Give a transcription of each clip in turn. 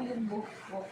yung buhok ko.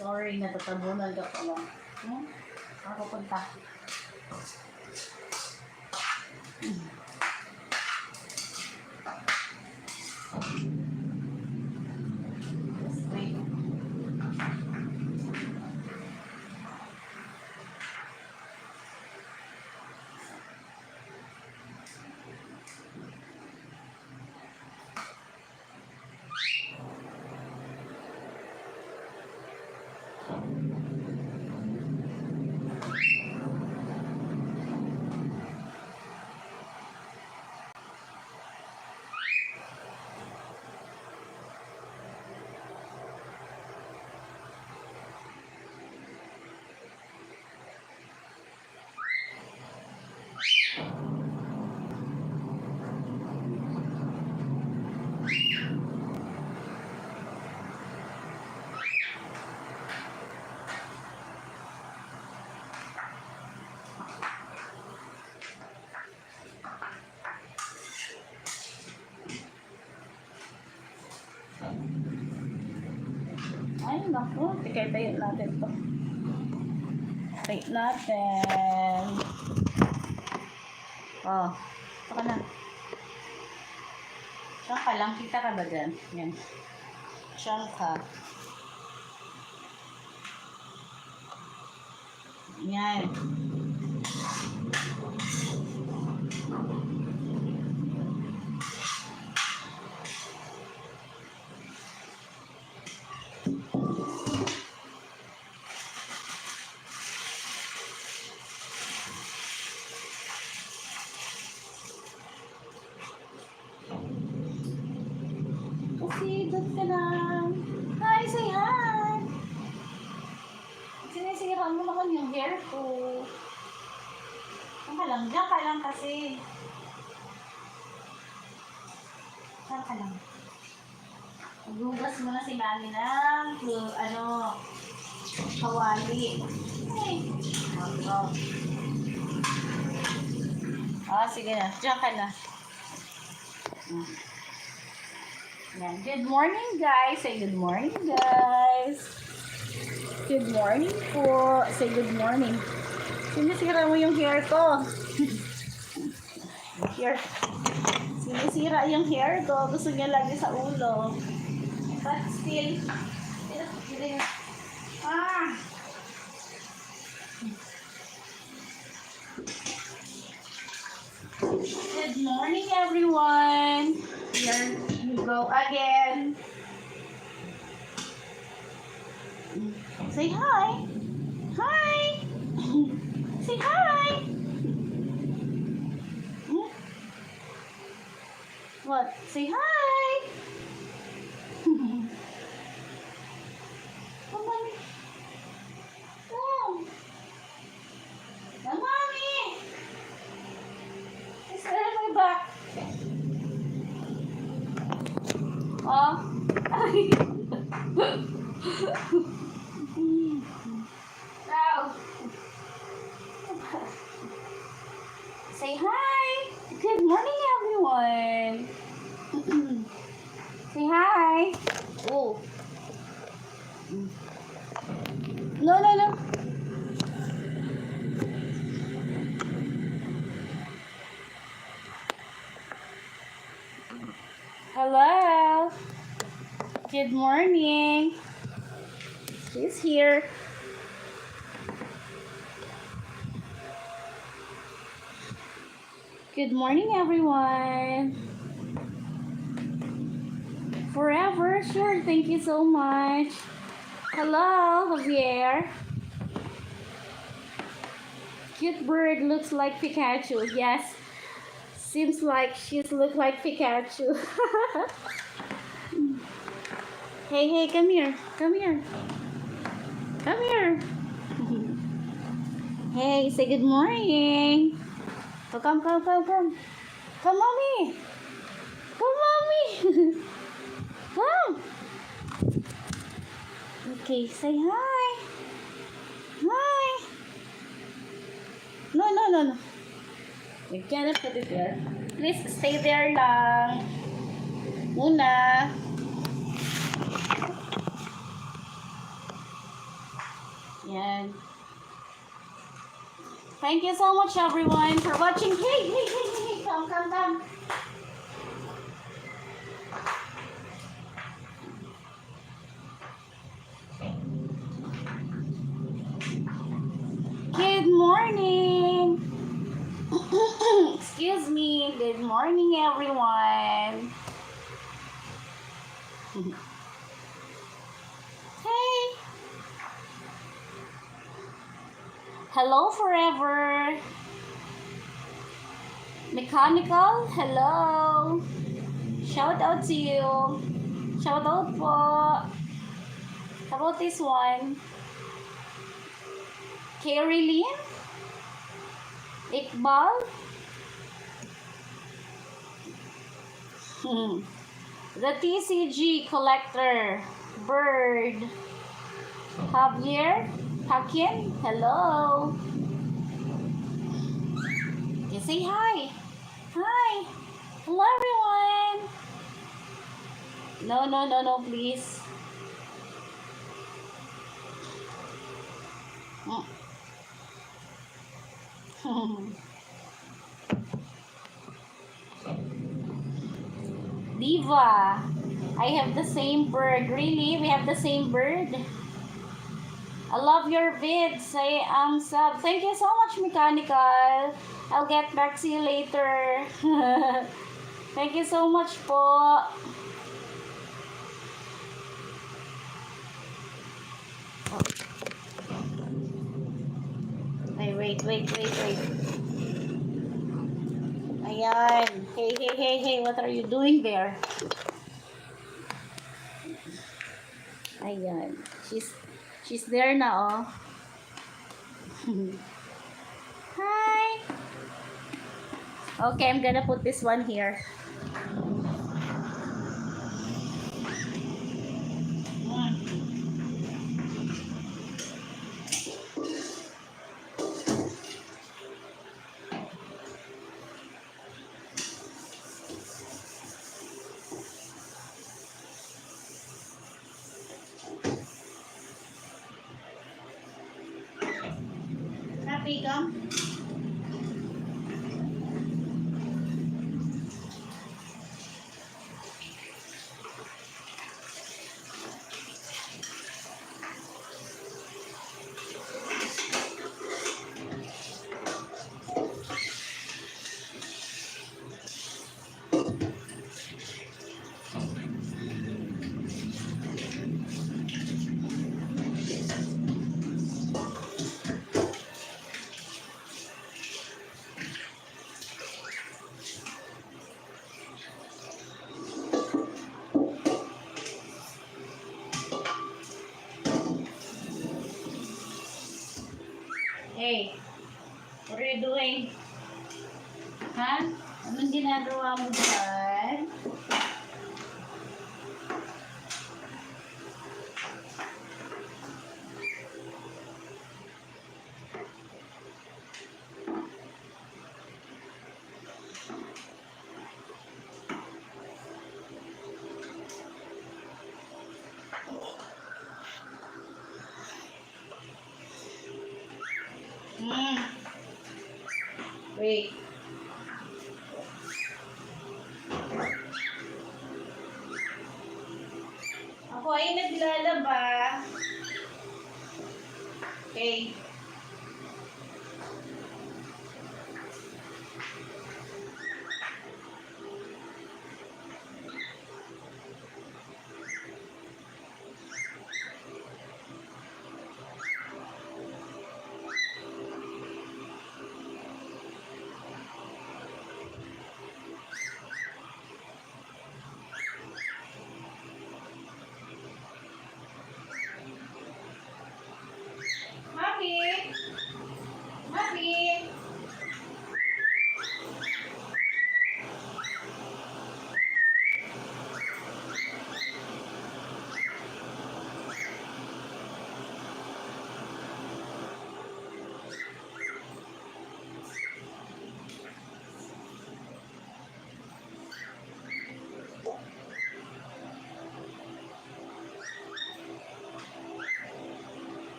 Sorry, natatabunan ka pa lang. Ako punta. Ay, naku. Tayo natin to. Tayo natin. Oh, ito ka na. Diyan ka lang. Kita ka ba dyan? Yan. Diyan ka. Yan. Doon ka lang. Hi, say hi. Sinisira mo naman yung hair ko. Diyan ka lang kasi. Diyan ka lang. Magugas mo na si mami ng kawali. Hey. Sige na. Diyan ka na. Yan. Good morning, guys. Say good morning, guys. Good morning po. Say good morning. Sinisira mo yung hair ko. Sinisira yung hair ko. Gusto niya lagi sa ulo. But still, Good morning, everyone. Here we go again. Say hi. Hi. Say hi. What? Say hi. Come on. Come. Come, mommy. It's my back. Oh. Say hi. Good morning, everyone. Say hi. Oh. No. Hello. Good morning. She's here. Good morning, everyone. Forever, sure. Thank you so much. Hello, Javier. there? Cute bird looks like Pikachu. Yes. Seems like she's look like Pikachu. Hey, hey, come here. Come here. Come here. Hey, say good morning. Oh, come, come, come, come. Come, mommy. Come, mommy. Come. Okay, say hi. Hi. No, no, no, no. You cannot put it there. Please stay there lang. Muna. Yan. Thank you so much everyone for watching. Hey, hey, hey, hey, hey. Come, come, come. Good morning. Excuse me. Good morning everyone. Hey. Hello forever. Mechanical, hello. Shout out to you. Shout out po. How about this one? Caroline? Iqbal? The TCG collector. Bird. Javier? Hakim? Hello. You say hi. Hi. Hello everyone. No, no, no, no, please. Diva. I have the same bird. Really? We have the same bird? I love your vids. Say sub. Thank you so much, Mechanical. I'll get back to you later. Thank you so much po. Ay, wait. Ayan. Hey. What are you doing there? Ayan. She's there na, oh. Hi. Okay, I'm gonna put this one here. Happy come? Hey, what are you doing? Ha? Anong ginagawa mo dyan? Wait. Ako ay naglalaba. Okay.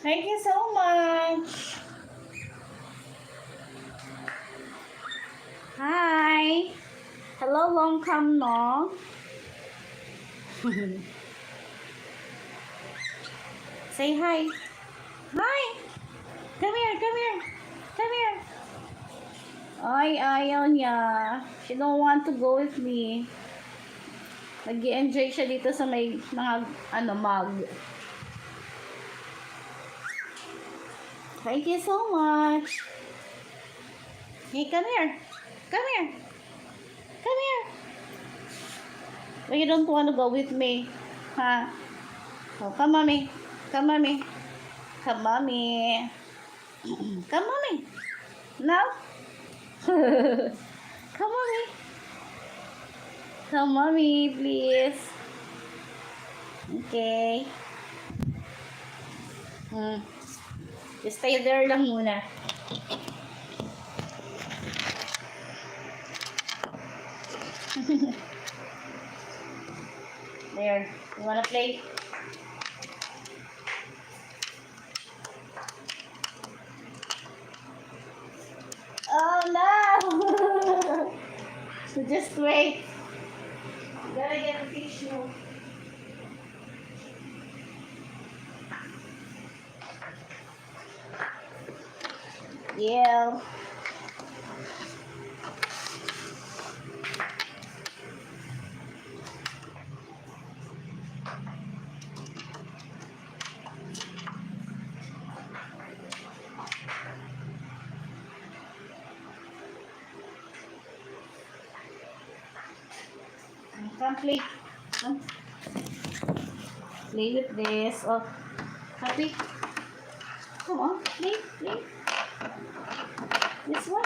Thank you so much. Hi. Hello, long come no. Say hi. Hi. Come here, come here. Come here. Ay, ayaw niya. She don't want to go with me. Nag-i-enjoy siya dito sa may mga mug. Thank you so much. Hey, come here. Come here. Come here. Why you don't want to go with me? Huh? Oh, come, mommy. Come, mommy. Come, mommy. Come, mommy. No? Come, mommy. Come, mommy, please. Okay. Just stay there lang muna. There. You wanna play? Oh no! So just wait. You gotta get a tissue. Yeah. Come play. Come. Play with this. Oh, happy. Come on, play, play. This one.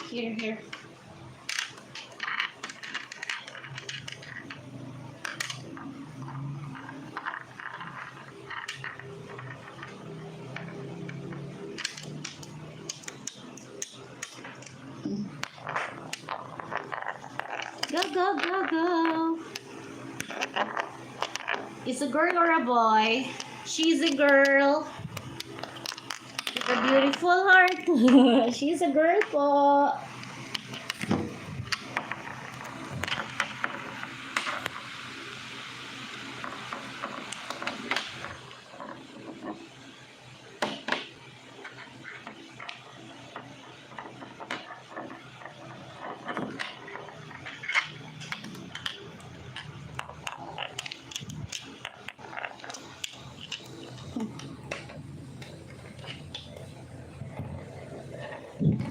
Here, here. Go, go, go, go. It's a girl or a boy? She's a girl. With a beautiful heart. She's a girl po.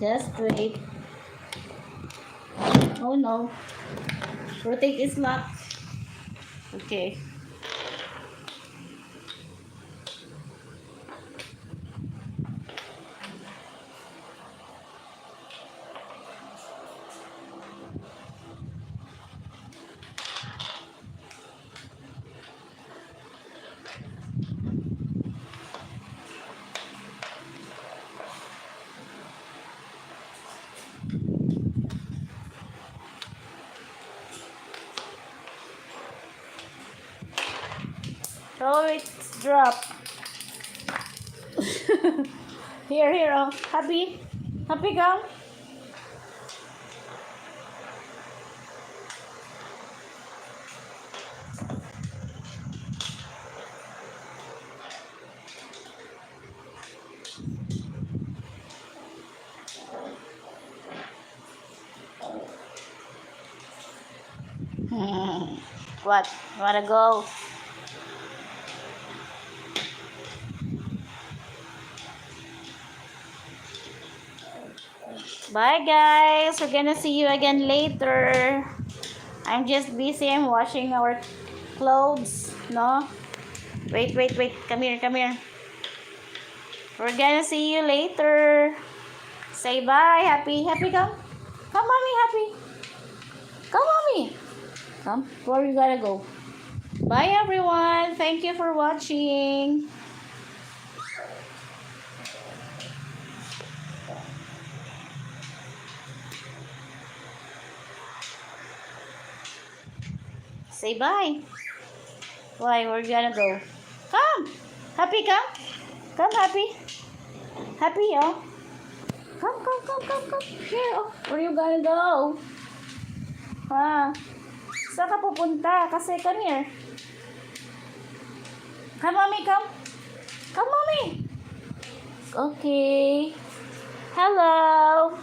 Just wait. Oh no. Rotate is locked. Okay. Oh, it's dropped. Here, here, oh. Happy? Happy, come? What? You wanna go? Bye guys. We're gonna see you again later. I'm just busy. I'm washing our clothes. No? Wait, wait, wait. Come here, come here. We're gonna see you later. Say bye, Happy. Happy, come. Come, mommy, Happy. Come, mommy. Come. Where you gotta go? Bye, everyone. Thank you for watching. Say bye. Why? Where you gonna go? Come. Happy, come. Come, Happy. Happy, oh. Come. Here, oh. Where you gonna go? Ha? Saan ka pupunta? Kasi, come here. Come, mommy, come. Come, mommy. Okay. Hello.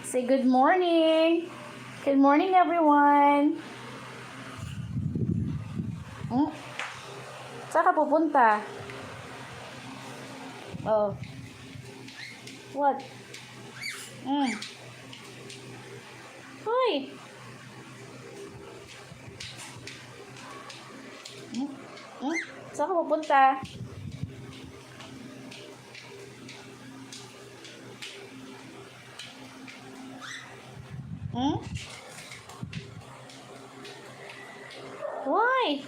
Say good morning. Good morning, everyone. Saan ka pupunta? Oh. What? Hoy. Saan ka pupunta? Why?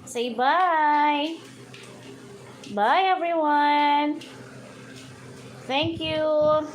Say bye. Bye, everyone. Thank you.